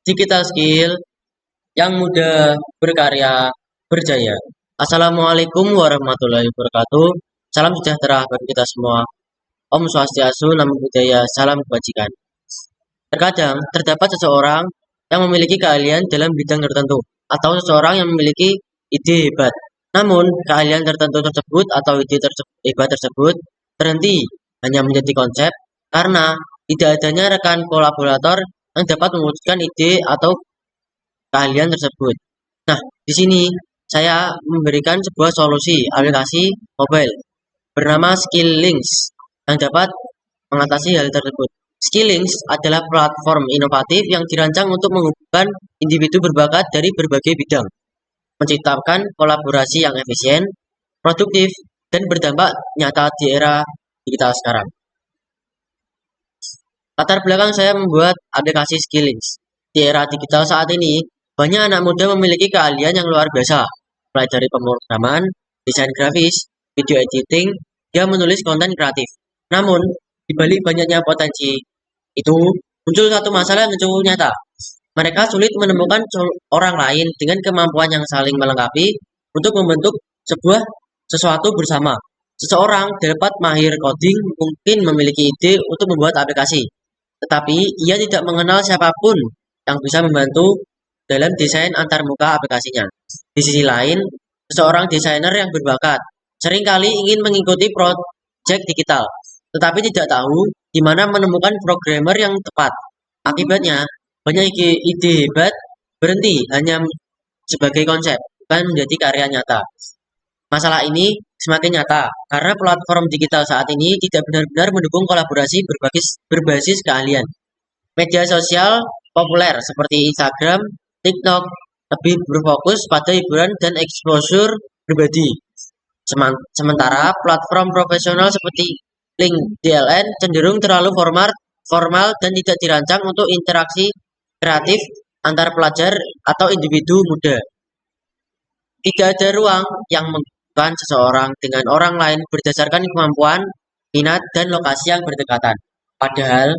Digital skill yang mudah berkarya berjaya. Assalamualaikum warahmatullahi wabarakatuh. Salam sejahtera bagi kita semua. Om Swastiastu, Namo Buddhaya, salam kebajikan. Terkadang terdapat seseorang yang memiliki keahlian dalam bidang tertentu atau seseorang yang memiliki ide hebat. Namun, keahlian tertentu tersebut atau hebat tersebut terhenti hanya menjadi konsep karena tidak adanya rekan kolaborator yang dapat mewujudkan ide atau keahlian tersebut. Nah, di sini saya memberikan sebuah solusi aplikasi mobile bernama Skilllinks yang dapat mengatasi hal tersebut. Skilllinks adalah platform inovatif yang dirancang untuk menghubungkan individu berbakat dari berbagai bidang, menciptakan kolaborasi yang efisien, produktif, dan berdampak nyata di era digital sekarang. Latar belakang saya membuat aplikasi Skilllinks. Di era digital saat ini, banyak anak muda memiliki keahlian yang luar biasa, mulai dari pemrograman, desain grafis, video editing, hingga menulis konten kreatif. Namun, di balik banyaknya potensi itu, muncul satu masalah yang cukup nyata. Mereka sulit menemukan orang lain dengan kemampuan yang saling melengkapi untuk membentuk sebuah sesuatu bersama. Seseorang dapat mahir coding, mungkin memiliki ide untuk membuat aplikasi, tetapi ia tidak mengenal siapapun yang bisa membantu dalam desain antarmuka aplikasinya. Di sisi lain, seseorang desainer yang berbakat seringkali ingin mengikuti proyek digital, tetapi tidak tahu di mana menemukan programmer yang tepat. Akibatnya, banyak ide hebat berhenti hanya sebagai konsep, bukan menjadi karya nyata. Masalah ini semakin nyata karena platform digital saat ini tidak benar-benar mendukung kolaborasi berbasis keahlian. Media sosial populer seperti Instagram, TikTok lebih berfokus pada hiburan dan exposure pribadi. Sementara platform profesional seperti LinkedIn cenderung terlalu formal dan tidak dirancang untuk interaksi kreatif antar pelajar atau individu muda. Tidak ada ruang yang menghubungkan seseorang dengan orang lain berdasarkan kemampuan, minat, dan lokasi yang berdekatan. Padahal,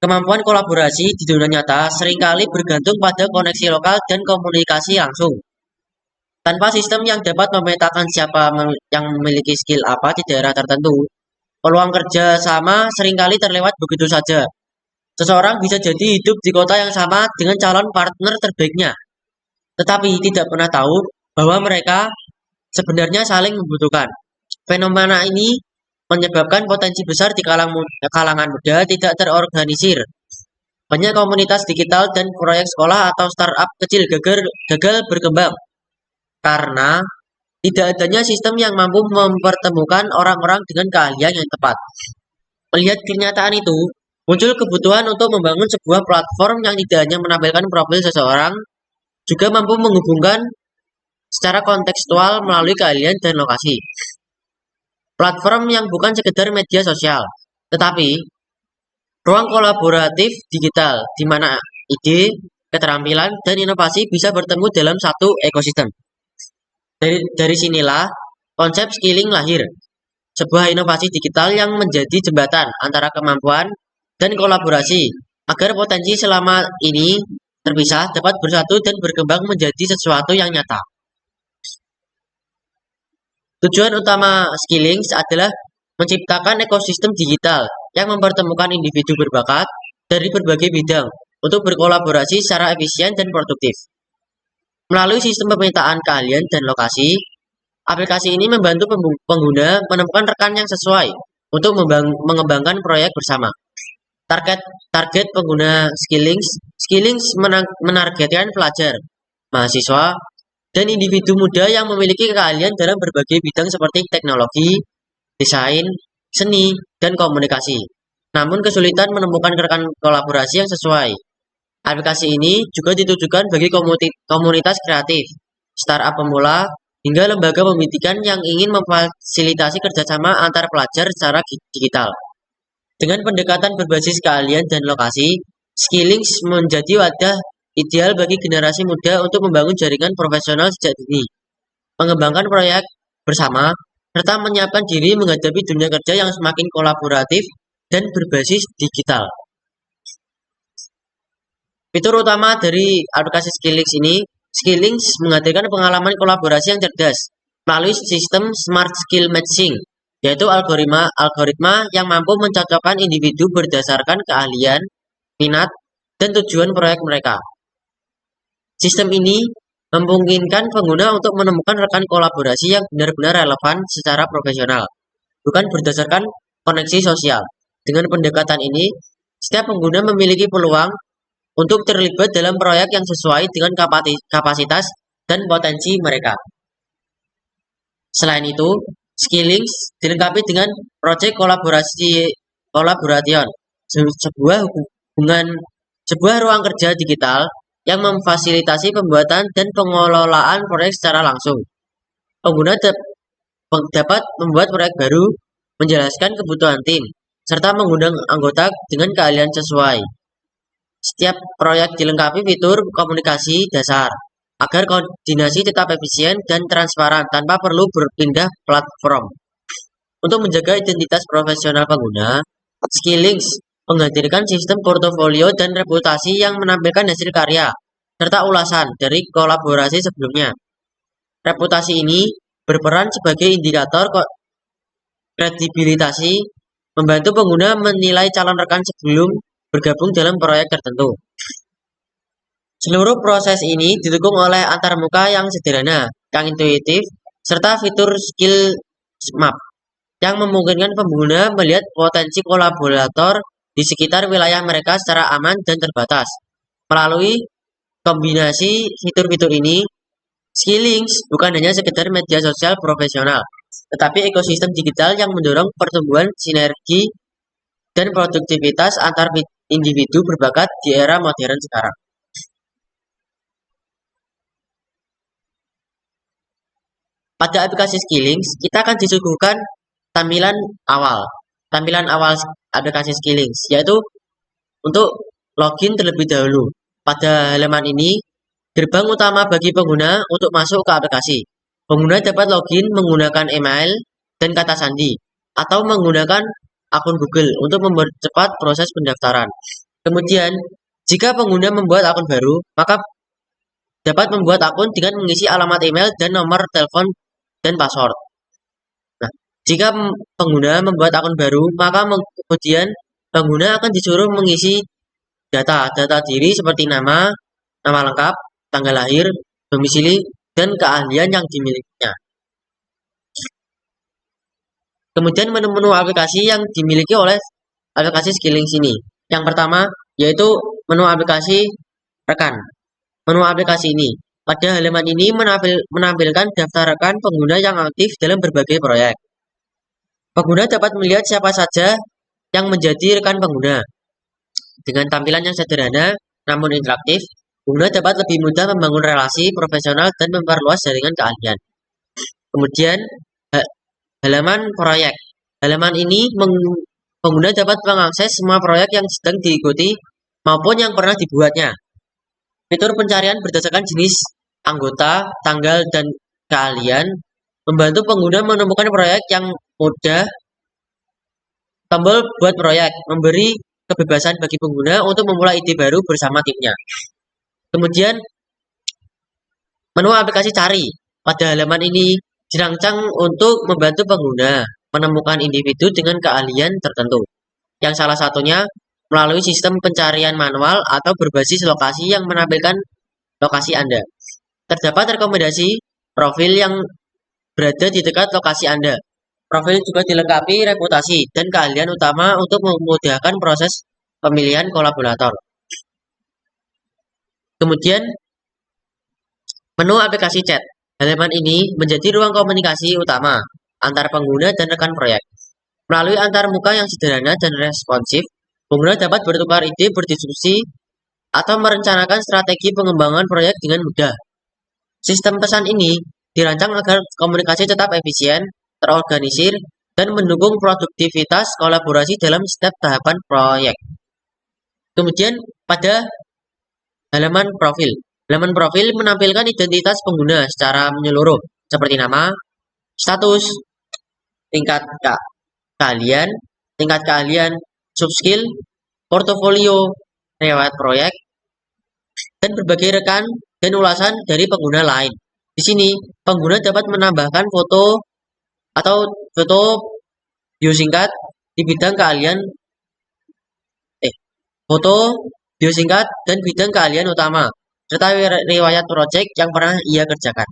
kemampuan kolaborasi di dunia nyata seringkali bergantung pada koneksi lokal dan komunikasi langsung. Tanpa sistem yang dapat memetakan siapa yang memiliki skill apa di daerah tertentu, peluang kerja sama seringkali terlewat begitu saja. Seseorang bisa jadi hidup di kota yang sama dengan calon partner terbaiknya, tetapi tidak pernah tahu bahwa mereka sebenarnya saling membutuhkan. Fenomena ini menyebabkan potensi besar di kalangan muda tidak terorganisir. Banyak komunitas digital dan proyek sekolah atau startup kecil gagal berkembang karena tidak adanya sistem yang mampu mempertemukan orang-orang dengan keahlian yang tepat. Melihat kenyataan itu, muncul kebutuhan untuk membangun sebuah platform yang tidak hanya menampilkan profil seseorang, juga mampu menghubungkan secara kontekstual melalui keahlian dan lokasi. Platform yang bukan sekedar media sosial, tetapi ruang kolaboratif digital di mana ide, keterampilan, dan inovasi bisa bertemu dalam satu ekosistem. Dari sinilah konsep skilling lahir, sebuah inovasi digital yang menjadi jembatan antara kemampuan dan kolaborasi agar potensi selama ini terpisah dapat bersatu dan berkembang menjadi sesuatu yang nyata. Tujuan utama Skilllinks adalah menciptakan ekosistem digital yang mempertemukan individu berbakat dari berbagai bidang untuk berkolaborasi secara efisien dan produktif. Melalui sistem pemetaan keahlian dan lokasi, aplikasi ini membantu pengguna menemukan rekan yang sesuai untuk mengembangkan proyek bersama. Target pengguna Skilllinks menargetkan pelajar, mahasiswa, dan individu muda yang memiliki keahlian dalam berbagai bidang seperti teknologi, desain, seni, dan komunikasi. Namun kesulitan menemukan rekan kolaborasi yang sesuai. Aplikasi ini juga ditujukan bagi komunitas kreatif, startup pemula, hingga lembaga pendidikan yang ingin memfasilitasi kerjasama antar pelajar secara digital. Dengan pendekatan berbasis keahlian dan lokasi, Skilllinks menjadi wadah ideal bagi generasi muda untuk membangun jaringan profesional sejak dini, mengembangkan proyek bersama, serta menyiapkan diri menghadapi dunia kerja yang semakin kolaboratif dan berbasis digital. Fitur utama dari aplikasi Skillings ini, Skillings menghadirkan pengalaman kolaborasi yang cerdas melalui sistem Smart Skill Matching, yaitu algoritma yang mampu mencocokkan individu berdasarkan keahlian, minat, dan tujuan proyek mereka. Sistem ini memungkinkan pengguna untuk menemukan rekan kolaborasi yang benar-benar relevan secara profesional, bukan berdasarkan koneksi sosial. Dengan pendekatan ini, setiap pengguna memiliki peluang untuk terlibat dalam proyek yang sesuai dengan kapasitas dan potensi mereka. Selain itu, Skillings dilengkapi dengan proyek collaboration, sebuah ruang kerja digital yang memfasilitasi pembuatan dan pengelolaan proyek secara langsung. Pengguna dapat membuat proyek baru, menjelaskan kebutuhan tim, serta mengundang anggota dengan keahlian sesuai. Setiap proyek dilengkapi fitur komunikasi dasar, agar koordinasi tetap efisien dan transparan tanpa perlu berpindah platform. Untuk menjaga identitas profesional pengguna, Skillings menghadirkan sistem portofolio dan reputasi yang menampilkan hasil karya, serta ulasan dari kolaborasi sebelumnya. Reputasi ini berperan sebagai indikator kredibilitas, membantu pengguna menilai calon rekan sebelum bergabung dalam proyek tertentu. Seluruh proses ini didukung oleh antarmuka yang sederhana, yang intuitif, serta fitur skill map yang memungkinkan pengguna melihat potensi kolaborator di sekitar wilayah mereka secara aman dan terbatas. Melalui kombinasi fitur-fitur ini, Skillings bukan hanya sekedar media sosial profesional, tetapi ekosistem digital yang mendorong pertumbuhan sinergi dan produktivitas antar individu berbakat di era modern sekarang. Pada aplikasi Skillings, kita akan disuguhkan tampilan awal. Tampilan awal aplikasi Skillings, yaitu untuk login terlebih dahulu. Pada halaman ini, gerbang utama bagi pengguna untuk masuk ke aplikasi. Pengguna dapat login menggunakan email dan kata sandi, atau menggunakan akun Google untuk mempercepat proses pendaftaran. Kemudian, jika pengguna membuat akun baru, maka dapat membuat akun dengan mengisi alamat email dan nomor telepon dan password. Nah, jika pengguna membuat akun baru, maka kemudian pengguna akan disuruh mengisi data diri seperti nama lengkap, tanggal lahir, domisili, dan keahlian yang dimilikinya. Kemudian menu-menu aplikasi yang dimiliki oleh aplikasi Skillings ini. Yang pertama yaitu menu aplikasi rekan. Menu aplikasi ini pada halaman ini menampilkan daftar rekan pengguna yang aktif dalam berbagai proyek. Pengguna dapat melihat siapa saja yang menjadi rekan pengguna. Dengan tampilan yang sederhana namun interaktif, pengguna dapat lebih mudah membangun relasi profesional dan memperluas jaringan keahlian. Kemudian halaman proyek. Halaman ini pengguna dapat mengakses semua proyek yang sedang diikuti maupun yang pernah dibuatnya. Fitur pencarian berdasarkan jenis anggota, tanggal, dan keahlian membantu pengguna menemukan proyek yang mudah. Tombol buat proyek memberi kebebasan bagi pengguna untuk memulai ide baru bersama timnya. Kemudian menu aplikasi cari. Pada halaman ini dirancang untuk membantu pengguna menemukan individu dengan keahlian tertentu, yang salah satunya melalui sistem pencarian manual atau berbasis lokasi yang menampilkan lokasi Anda. Terdapat rekomendasi profil yang berada di dekat lokasi Anda. Profil juga dilengkapi reputasi dan keahlian utama untuk memudahkan proses pemilihan kolaborator. Kemudian menu aplikasi chat. Halaman ini menjadi ruang komunikasi utama antar pengguna dan rekan proyek. Melalui antarmuka yang sederhana dan responsif, pengguna dapat bertukar ide, berdiskusi, atau merencanakan strategi pengembangan proyek dengan mudah. Sistem pesan ini dirancang agar komunikasi tetap efisien, terorganisir, dan mendukung produktivitas kolaborasi dalam setiap tahapan proyek. Kemudian pada halaman profil. Halaman profil menampilkan identitas pengguna secara menyeluruh, seperti nama, status, tingkat keahlian, subskill, portofolio, riwayat proyek, dan berbagai rekan dan ulasan dari pengguna lain. Di sini, pengguna dapat menambahkan foto atau foto bio singkat di bidang keahlian foto bio singkat dan bidang keahlian utama serta riwayat proyek yang pernah ia kerjakan.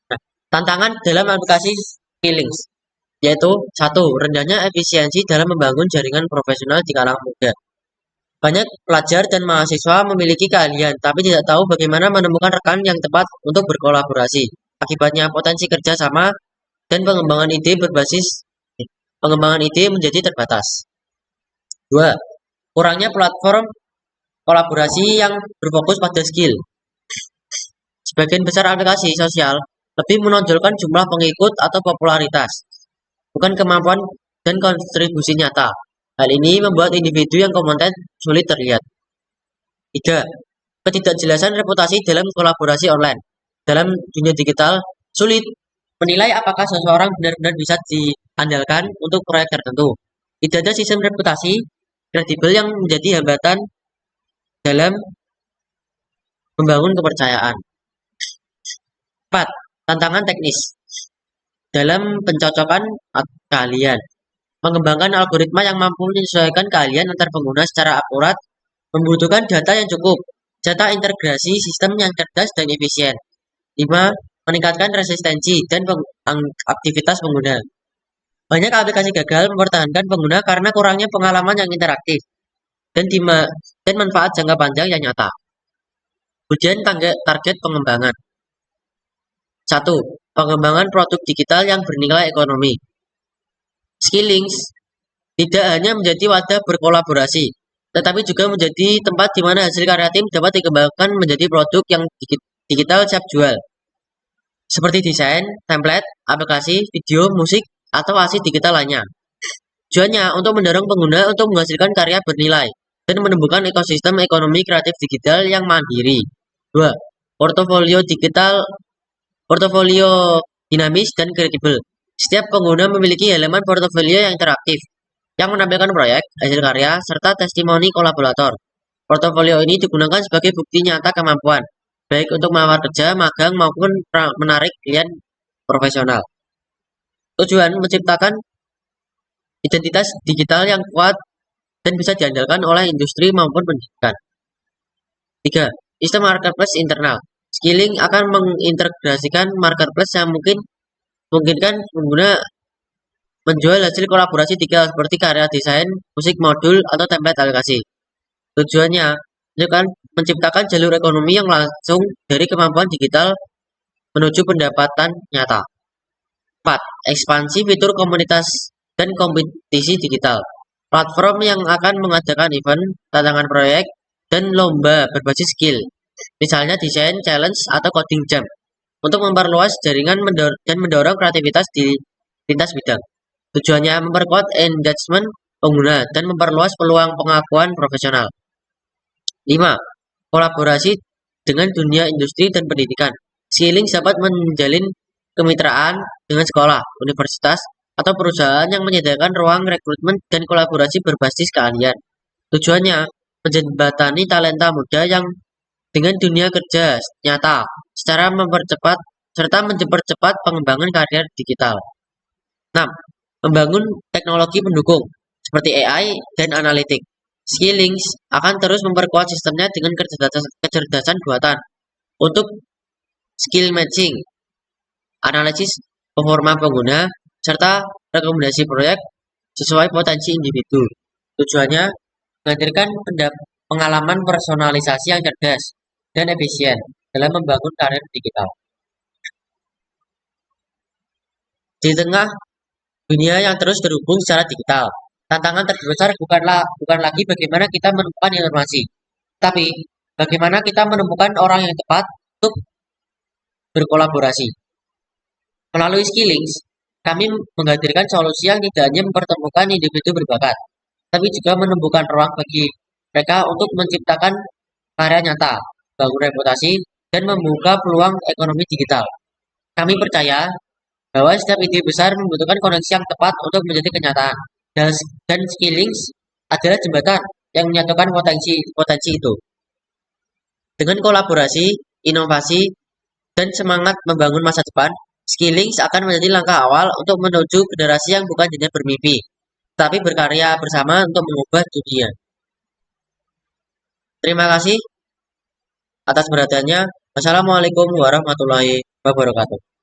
Nah, tantangan dalam aplikasi Skillings yaitu satu, rendahnya efisiensi dalam membangun jaringan profesional di kalangan muda. Banyak pelajar dan mahasiswa memiliki keahlian, tapi tidak tahu bagaimana menemukan rekan yang tepat untuk berkolaborasi. Akibatnya potensi kerja sama dan pengembangan ide menjadi terbatas. 2. Kurangnya platform kolaborasi yang berfokus pada skill. Sebagian besar aplikasi sosial lebih menonjolkan jumlah pengikut atau popularitas, bukan kemampuan dan kontribusi nyata. Hal ini membuat individu yang kompeten sulit terlihat. 3. Ketidakjelasan reputasi dalam kolaborasi online. Dalam dunia digital, sulit menilai apakah seseorang benar-benar bisa diandalkan untuk proyek tertentu. Tidak ada sistem reputasi kredibel yang menjadi hambatan dalam membangun kepercayaan. 4. Tantangan teknis dalam pencocokan keahlian. Mengembangkan algoritma yang mampu menyesuaikan keahlian antar pengguna secara akurat membutuhkan data yang cukup, data integrasi sistem yang cerdas dan efisien. 5. Meningkatkan resistensi dan aktivitas pengguna. Banyak aplikasi gagal mempertahankan pengguna karena kurangnya pengalaman yang interaktif dan manfaat jangka panjang yang nyata. Ujian target pengembangan. 1. Pengembangan produk digital yang bernilai ekonomi. Skillings tidak hanya menjadi wadah berkolaborasi, tetapi juga menjadi tempat di mana hasil karya tim dapat dikembangkan menjadi produk yang digital siap jual. Seperti desain, template, aplikasi, video, musik, atau aset digital lainnya. Tujuannya untuk mendorong pengguna untuk menghasilkan karya bernilai dan menemukan ekosistem ekonomi kreatif digital yang mandiri. 2. Portofolio dinamis dan kredibel. Setiap pengguna memiliki halaman portofolio yang interaktif, yang menampilkan proyek, hasil karya, serta testimoni kolaborator. Portofolio ini digunakan sebagai bukti nyata kemampuan, baik untuk melamar kerja, magang, maupun menarik klien profesional. Tujuan menciptakan identitas digital yang kuat dan bisa diandalkan oleh industri maupun pendidikan. 3. Sistem marketplace internal. Skilling akan mengintegrasikan marketplace yang memungkinkan pengguna menjual hasil kolaborasi digital seperti karya desain, musik, modul, atau template aplikasi. Tujuannya menciptakan jalur ekonomi yang langsung dari kemampuan digital menuju pendapatan nyata. 4. Ekspansi fitur komunitas dan kompetisi digital. Platform yang akan mengadakan event, tantangan proyek, dan lomba berbasis skill. Misalnya desain, challenge, atau coding jam. Untuk memperluas jaringan dan mendorong kreativitas di lintas bidang. Tujuannya memperkuat engagement pengguna dan memperluas peluang pengakuan profesional. 5. Kolaborasi dengan dunia industri dan pendidikan. Skilling dapat menjalin kemitraan dengan sekolah, universitas, atau perusahaan yang menyediakan ruang rekrutmen dan kolaborasi berbasis keahlian. Tujuannya menjembatani talenta muda yang dengan dunia kerja nyata secara mempercepat pengembangan karier digital. 6. Membangun teknologi pendukung seperti AI dan analitik. Skillings akan terus memperkuat sistemnya dengan kecerdasan buatan untuk skill matching, analisis performa pengguna, serta rekomendasi proyek sesuai potensi individu. Tujuannya menghadirkan pengalaman personalisasi yang cerdas dan efisien dalam membangun karir digital. Di tengah dunia yang terus terhubung secara digital, tantangan terbesar bukan lagi bagaimana kita menemukan informasi, tapi bagaimana kita menemukan orang yang tepat untuk berkolaborasi. Melalui Skillings, kami menghadirkan solusi yang tidak hanya mempertemukan individu berbakat, tapi juga menemukan ruang bagi mereka untuk menciptakan karya nyata, bangun reputasi, dan membuka peluang ekonomi digital. Kami percaya bahwa setiap ide besar membutuhkan koneksi yang tepat untuk menjadi kenyataan. Dan Skillings adalah jembatan yang menyatukan potensi itu. Dengan kolaborasi, inovasi, dan semangat membangun masa depan, skilling akan menjadi langkah awal untuk menuju generasi yang bukan hanya bermimpi, tapi berkarya bersama untuk mengubah dunia. Terima kasih atas perhatiannya. Wassalamualaikum warahmatullahi wabarakatuh.